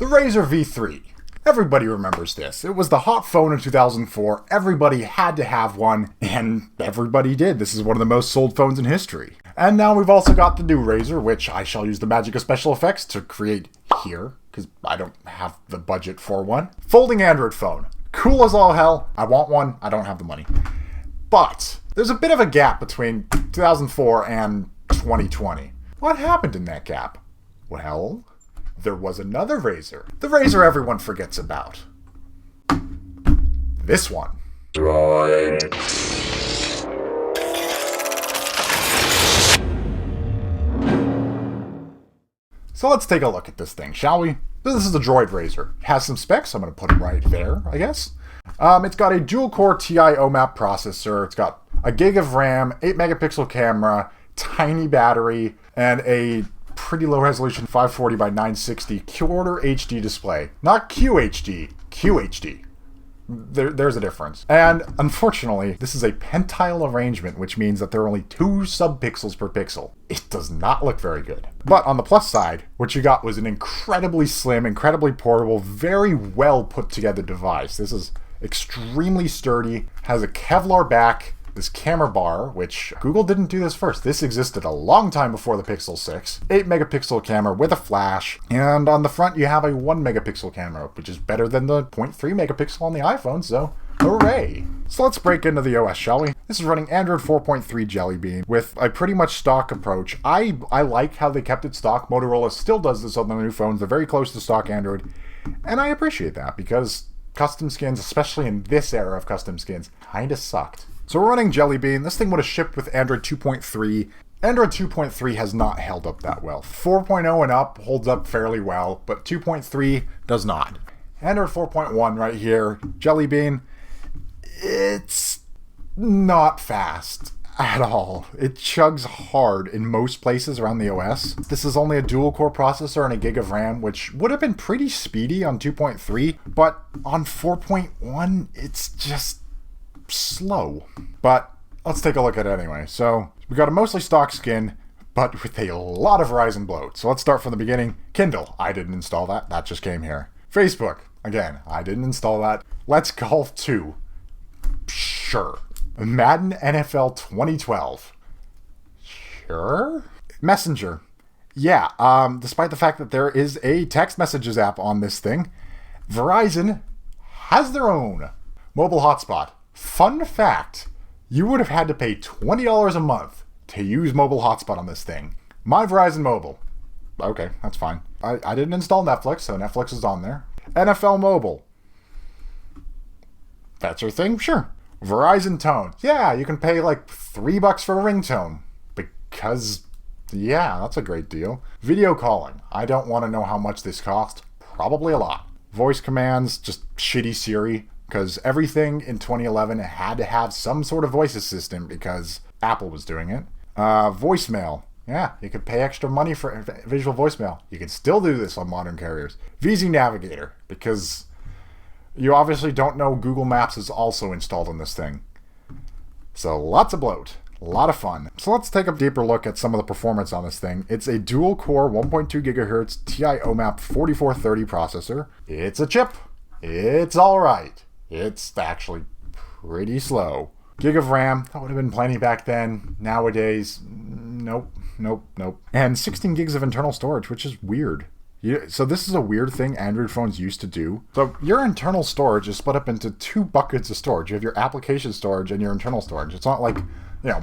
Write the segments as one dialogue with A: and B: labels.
A: The Razr V3. Everybody remembers this. It was the hot phone in 2004. Everybody had to have one, and everybody did. This is one of the most sold phones in history. And now we've also got the new Razr, which I shall use the magic of special effects to create here, because I don't have the budget for one. Folding Android phone. Cool as all hell. I want one. I don't have the money. But there's a bit of a gap between 2004 and 2020. What happened in that gap? Well, there was another Razr. The Razr everyone forgets about. This one. Droid. So let's take a look at this thing, shall we? This is the Droid Razr. It has some specs. I'm going to put them right there, I guess. It's got a dual-core Ti OMAP processor. It's got a gig of RAM, 8-megapixel camera, tiny battery, and a pretty low-resolution 540 by 960 quarter HD display. Not QHD, QHD. There's a difference. And unfortunately, this is a pentile arrangement, which means that there are only 2 subpixels per pixel. It does not look very good. But on the plus side, what you got was an incredibly slim, incredibly portable, very well put together device. This is extremely sturdy, has a Kevlar back, this camera bar, which Google didn't do this first. This existed a long time before the Pixel 6. 8-megapixel camera with a flash, and on the front you have a 1-megapixel camera, which is better than the 0.3 megapixel on the iPhone, so hooray! So let's break into the OS, shall we? This is running Android 4.3 Jelly Bean with a pretty much stock approach. I like how they kept it stock. Motorola still does this on the new phones. They're very close to stock Android, and I appreciate that because custom skins, especially in this era of custom skins, kinda sucked. So we're running Jelly Bean. This thing would have shipped with Android 2.3. Android 2.3 has not held up that well. 4.0 and up holds up fairly well, but 2.3 does not. Android 4.1 right here, Jelly Bean. It's not fast at all. It chugs hard in most places around the OS. This is only a dual-core processor and a gig of RAM, which would have been pretty speedy on 2.3, but on 4.1, it's just slow. But let's take a look at it anyway. So we got a mostly stock skin, but with a lot of Verizon bloat. So let's start from the beginning. Kindle, I didn't install that. That just came here. Facebook, again, I didn't install that. Let's Golf 2. Sure. Madden NFL 2012. Sure. Messenger. Yeah, despite the fact that there is a text messages app on this thing, Verizon has their own mobile hotspot. Fun fact, you would have had to pay $20 a month to use mobile hotspot on this thing. My Verizon Mobile. Okay, that's fine. I didn't install Netflix, so Netflix is on there. NFL Mobile. That's your thing? Sure. Verizon Tone. Yeah, you can pay like $3 for a ringtone. Because, yeah, that's a great deal. Video calling. I don't want to know how much this cost. Probably a lot. Voice commands, just shitty Siri. Because everything in 2011 had to have some sort of voice assistant because Apple was doing it. Voicemail. Yeah, you could pay extra money for visual voicemail. You can still do this on modern carriers. VZ Navigator, because you obviously don't know Google Maps is also installed on this thing. So lots of bloat. A lot of fun. So let's take a deeper look at some of the performance on this thing. It's a dual-core 1.2 gigahertz Ti OMAP 4430 processor. It's a chip. It's alright. It's actually pretty slow. Gig of RAM, that would have been plenty back then. Nowadays, nope. And 16 gigs of internal storage, which is weird. So this is a weird thing Android phones used to do. So your internal storage is split up into 2 buckets of storage. You have your application storage and your internal storage. It's not like,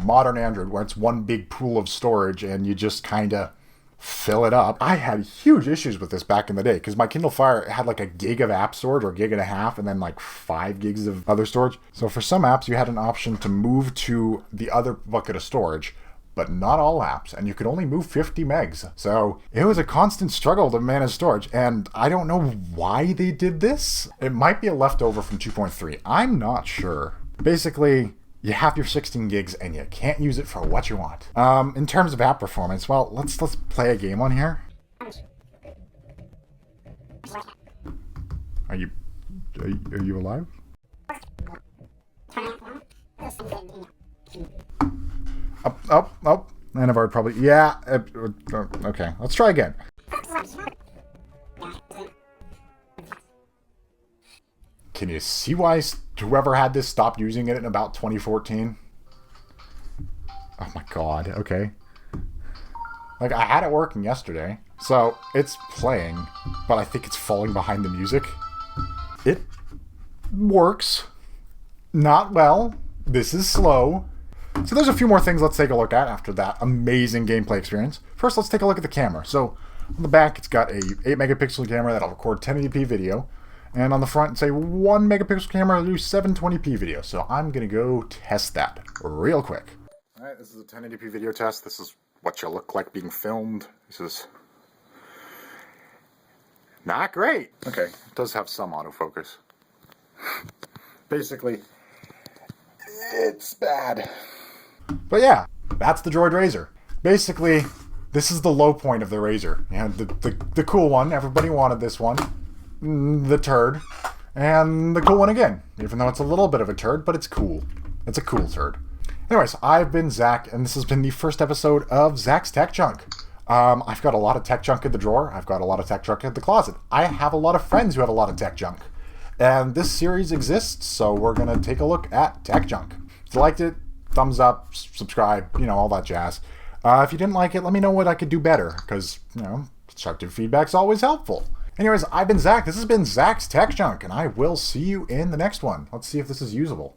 A: modern Android where it's one big pool of storage and you just kind of fill it up. I had huge issues with this back in the day because my Kindle Fire had like a gig of app storage or a gig and a half and then like 5 gigs of other storage. So for some apps you had an option to move to the other bucket of storage, but not all apps, and you could only move 50 megs. So it was a constant struggle to manage storage, and I don't know why they did this. It might be a leftover from 2.3. I'm not sure. Basically, you have your 16 gigs and you can't use it for what you want. In terms of app performance, well, let's play a game on here. Are you alive? Up. And I've already probably, yeah. Okay, let's try again. Can you see why whoever had this stopped using it in about 2014? Oh my god, okay. Like, I had it working yesterday, so it's playing, but I think it's falling behind the music. It works. Not well. This is slow. So there's a few more things let's take a look at after that amazing gameplay experience. First, let's take a look at the camera. So on the back, it's got a 8 megapixel camera that'll record 1080p video. And on the front, it's a 1 megapixel camera that'll do 720p video. So I'm going to go test that real quick. Alright, this is a 1080p video test. This is what you look like being filmed. This is not great. Okay, it does have some autofocus. Basically, it's bad. But yeah, that's the Droid Razr. Basically, this is the low point of the Razr. You know, the cool one, everybody wanted this one. The turd. And the cool one again. Even though it's a little bit of a turd, but it's cool. It's a cool turd. Anyways, I've been Zack, and this has been the first episode of Zack's Tech Junk. I've got a lot of tech junk in the drawer. I've got a lot of tech junk in the closet. I have a lot of friends who have a lot of tech junk. And this series exists, so we're going to take a look at tech junk. If you liked it, thumbs up, subscribe, you know, all that jazz. If you didn't like it, let me know what I could do better, because, you know, constructive feedback's always helpful. Anyways, I've been Zack. This has been Zack's Tech Junk, and I will see you in the next one. Let's see if this is usable.